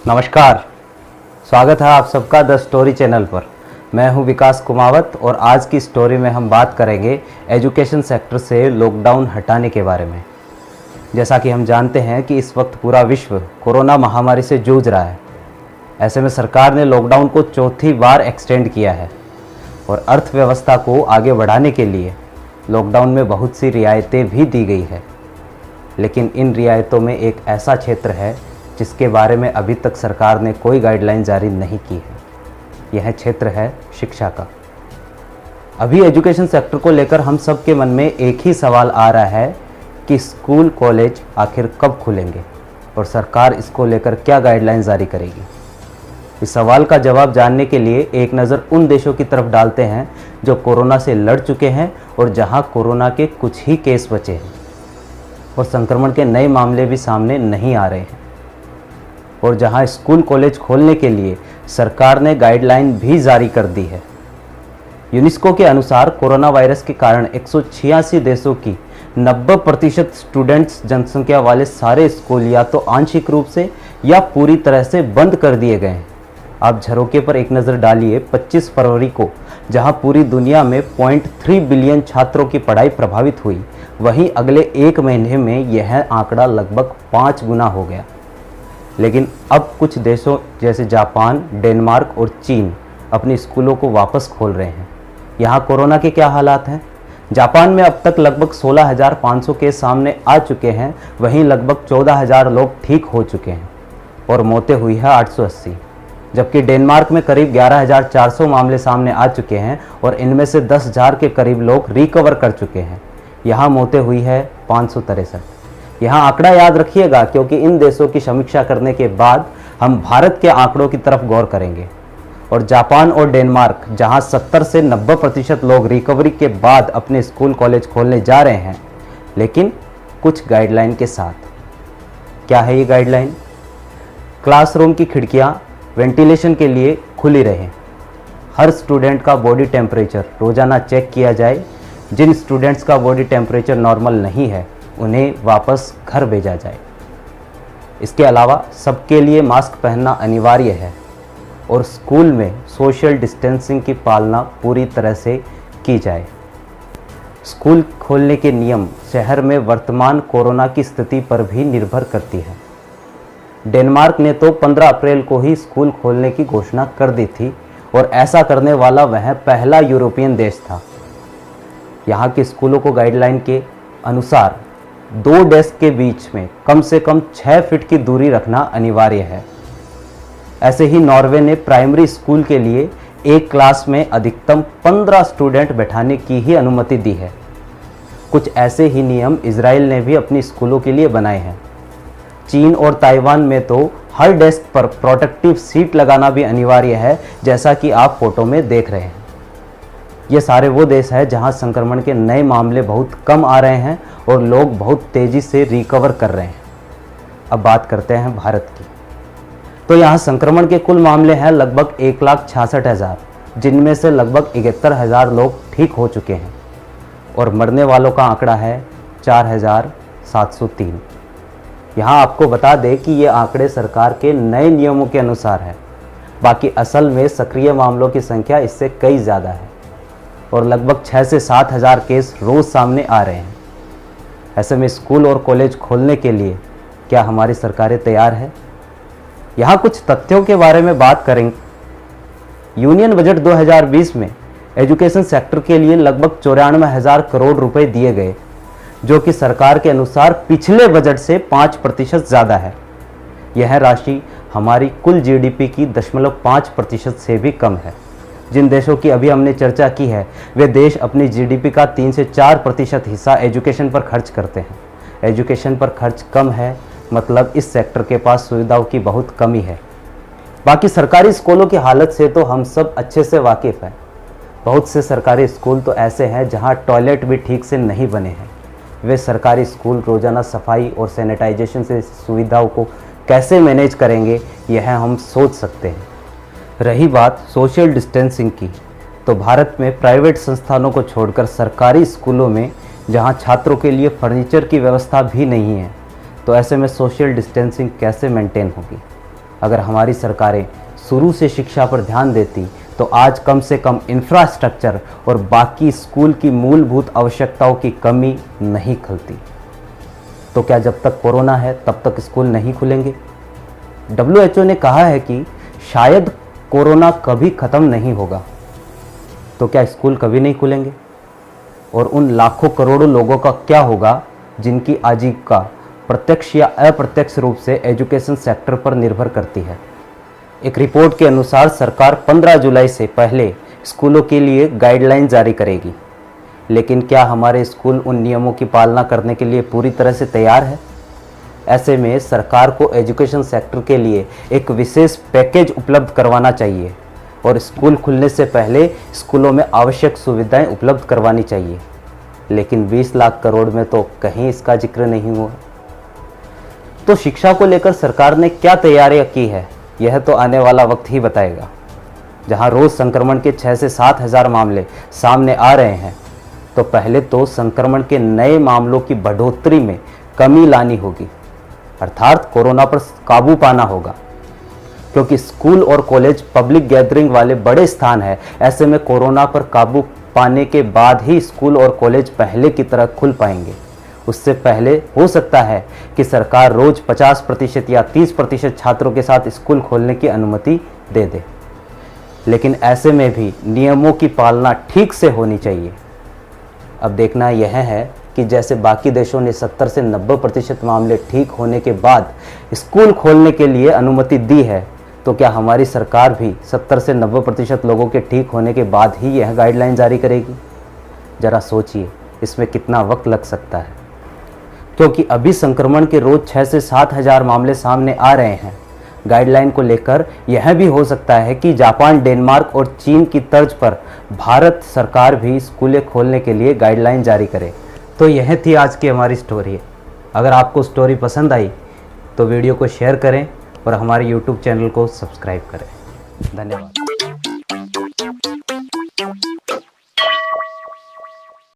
नमस्कार, स्वागत है आप सबका द स्टोरी चैनल पर। मैं हूं विकास कुमावत और आज की स्टोरी में हम बात करेंगे एजुकेशन सेक्टर से लॉकडाउन हटाने के बारे में। जैसा कि हम जानते हैं कि इस वक्त पूरा विश्व कोरोना महामारी से जूझ रहा है। ऐसे में सरकार ने लॉकडाउन को चौथी बार एक्सटेंड किया है और अर्थव्यवस्था को आगे बढ़ाने के लिए लॉकडाउन में बहुत सी रियायतें भी दी गई है। लेकिन इन रियायतों में एक ऐसा क्षेत्र है जिसके बारे में अभी तक सरकार ने कोई गाइडलाइन जारी नहीं की है। यह क्षेत्र है शिक्षा का। अभी एजुकेशन सेक्टर को लेकर हम सब के मन में एक ही सवाल आ रहा है कि स्कूल कॉलेज आखिर कब खुलेंगे और सरकार इसको लेकर क्या गाइडलाइन जारी करेगी। इस सवाल का जवाब जानने के लिए एक नज़र उन देशों की तरफ डालते हैं जो कोरोना से लड़ चुके हैं और जहां कोरोना के कुछ ही केस बचे हैं और संक्रमण के नए मामले भी सामने नहीं आ रहे हैं, और जहां स्कूल कॉलेज खोलने के लिए सरकार ने गाइडलाइन भी जारी कर दी है। यूनेस्को के अनुसार कोरोना वायरस के कारण 186 देशों की 90% स्टूडेंट्स जनसंख्या वाले सारे स्कूल या तो आंशिक रूप से या पूरी तरह से बंद कर दिए गए हैं। आप झरोके पर एक नज़र डालिए 25 फरवरी को, जहां पूरी दुनिया में 0.3 बिलियन छात्रों की पढ़ाई प्रभावित हुई, वहीं अगले एक महीने में यह आंकड़ा लगभग 5 गुना हो गया। लेकिन अब कुछ देशों जैसे जापान, डेनमार्क और चीन अपने स्कूलों को वापस खोल रहे हैं। यहाँ कोरोना के क्या हालात हैं? जापान में अब तक लगभग 16,500 केस सामने आ चुके हैं, वहीं लगभग 14,000 लोग ठीक हो चुके हैं और मौतें हुई है 880। जबकि डेनमार्क में करीब 11,400 मामले सामने आ चुके हैं और इनमें से 10,000 के करीब लोग रिकवर कर चुके हैं। यहाँ मौतें हुई है 563। यहाँ आंकड़ा याद रखिएगा, क्योंकि इन देशों की समीक्षा करने के बाद हम भारत के आंकड़ों की तरफ गौर करेंगे। और जापान और डेनमार्क, जहाँ 70 से 90% लोग रिकवरी के बाद अपने स्कूल कॉलेज खोलने जा रहे हैं, लेकिन कुछ गाइडलाइन के साथ। क्या है ये गाइडलाइन? क्लासरूम की खिड़कियाँ वेंटिलेशन के लिए खुली रहें। हर स्टूडेंट का बॉडी टेम्परेचर रोज़ाना चेक किया जाए। जिन स्टूडेंट्स का बॉडी टेम्परेचर नॉर्मल नहीं है, उन्हें वापस घर भेजा जाए। इसके अलावा सबके लिए मास्क पहनना अनिवार्य है और स्कूल में सोशल डिस्टेंसिंग की पालना पूरी तरह से की जाए। स्कूल खोलने के नियम शहर में वर्तमान कोरोना की स्थिति पर भी निर्भर करती है। डेनमार्क ने तो 15 अप्रैल को ही स्कूल खोलने की घोषणा कर दी थी और ऐसा करने वाला वह पहला यूरोपियन देश था। यहाँ के स्कूलों को गाइडलाइन के अनुसार 2 डेस्क के बीच में कम से कम 6 फीट की दूरी रखना अनिवार्य है। ऐसे ही नॉर्वे ने प्राइमरी स्कूल के लिए एक क्लास में अधिकतम 15 स्टूडेंट बैठाने की ही अनुमति दी है। कुछ ऐसे ही नियम इजराइल ने भी अपनी स्कूलों के लिए बनाए हैं। चीन और ताइवान में तो हर डेस्क पर प्रोटेक्टिव सीट लगाना भी अनिवार्य है, जैसा कि आप फोटो में देख रहे हैं। ये सारे वो देश हैं जहां संक्रमण के नए मामले बहुत कम आ रहे हैं और लोग बहुत तेज़ी से रिकवर कर रहे हैं। अब बात करते हैं भारत की। तो यहाँ संक्रमण के कुल मामले हैं लगभग 1,66,000, जिनमें से लगभग 71,000 लोग ठीक हो चुके हैं और मरने वालों का आंकड़ा है 4,703। यहाँ आपको बता दें कि ये आंकड़े सरकार के नए नियमों के अनुसार है। बाकी असल में सक्रिय मामलों की संख्या इससे कई ज़्यादा है और लगभग 6 से 7 हज़ार केस रोज़ सामने आ रहे हैं। ऐसे में स्कूल और कॉलेज खोलने के लिए क्या हमारी सरकारें तैयार है? यहाँ कुछ तथ्यों के बारे में बात करेंगे। यूनियन बजट 2020 में एजुकेशन सेक्टर के लिए लगभग 94,000 करोड़ रुपए दिए गए, जो कि सरकार के अनुसार पिछले बजट से 5% ज़्यादा है। यह राशि हमारी कुल जीडीपी की 0.5% से भी कम है। जिन देशों की अभी हमने चर्चा की है, वे देश अपनी जीडीपी का 3 से 4% हिस्सा एजुकेशन पर खर्च करते हैं। एजुकेशन पर खर्च कम है, मतलब इस सेक्टर के पास सुविधाओं की बहुत कमी है। बाकी सरकारी स्कूलों की हालत से तो हम सब अच्छे से वाकिफ़ हैं। बहुत से सरकारी स्कूल तो ऐसे हैं जहां टॉयलेट भी ठीक से नहीं बने हैं। वे सरकारी स्कूल रोज़ाना सफाई और सैनिटाइजेशन से सुविधाओं को कैसे मैनेज करेंगे, यह हम सोच सकते हैं। रही बात सोशल डिस्टेंसिंग की, तो भारत में प्राइवेट संस्थानों को छोड़कर सरकारी स्कूलों में जहां छात्रों के लिए फर्नीचर की व्यवस्था भी नहीं है, तो ऐसे में सोशल डिस्टेंसिंग कैसे मेंटेन होगी? अगर हमारी सरकारें शुरू से शिक्षा पर ध्यान देती तो आज कम से कम इंफ्रास्ट्रक्चर और बाकी स्कूल की मूलभूत आवश्यकताओं की कमी नहीं खलती। तो क्या जब तक कोरोना है तब तक स्कूल नहीं खुलेंगे? WHO ने कहा है कि शायद कोरोना कभी ख़त्म नहीं होगा। तो क्या स्कूल कभी नहीं खुलेंगे? और उन लाखों करोड़ों लोगों का क्या होगा जिनकी आजीविका प्रत्यक्ष या अप्रत्यक्ष रूप से एजुकेशन सेक्टर पर निर्भर करती है? एक रिपोर्ट के अनुसार सरकार 15 जुलाई से पहले स्कूलों के लिए गाइडलाइन जारी करेगी। लेकिन क्या हमारे स्कूल उन नियमों की पालना करने के लिए पूरी तरह से तैयार है? ऐसे में सरकार को एजुकेशन सेक्टर के लिए एक विशेष पैकेज उपलब्ध करवाना चाहिए और स्कूल खुलने से पहले स्कूलों में आवश्यक सुविधाएं उपलब्ध करवानी चाहिए। लेकिन 20 लाख करोड़ में तो कहीं इसका जिक्र नहीं हुआ। तो शिक्षा को लेकर सरकार ने क्या तैयारियां की है, यह तो आने वाला वक्त ही बताएगा। जहां रोज संक्रमण के 6 से 7 हज़ार मामले सामने आ रहे हैं, तो पहले तो संक्रमण के नए मामलों की बढ़ोतरी में कमी लानी होगी, अर्थात कोरोना पर काबू पाना होगा। क्योंकि स्कूल और कॉलेज पब्लिक गैदरिंग वाले बड़े स्थान है, ऐसे में कोरोना पर काबू पाने के बाद ही स्कूल और कॉलेज पहले की तरह खुल पाएंगे। उससे पहले हो सकता है कि सरकार रोज 50% या 30% छात्रों के साथ स्कूल खोलने की अनुमति दे दे। लेकिन ऐसे में भी नियमों की पालना ठीक से होनी चाहिए। अब देखना यह है कि जैसे बाकी देशों ने 70 से 90% मामले ठीक होने के बाद स्कूल खोलने के लिए अनुमति दी है, तो क्या हमारी सरकार भी 70 से 90% लोगों के ठीक होने के बाद ही यह गाइडलाइन जारी करेगी? जरा सोचिए, इसमें कितना वक्त लग सकता है। क्योंकि अभी संक्रमण के रोज 6 से 7 हज़ार मामले सामने आ रहे हैं। गाइडलाइन को लेकर यह भी हो सकता है कि जापान, डेनमार्क और चीन की तर्ज पर भारत सरकार भी स्कूलें खोलने के लिए गाइडलाइन जारी करे। तो यह थी आज की हमारी स्टोरी। अगर आपको स्टोरी पसंद आई तो वीडियो को शेयर करें और हमारे YouTube चैनल को सब्सक्राइब करें। धन्यवाद।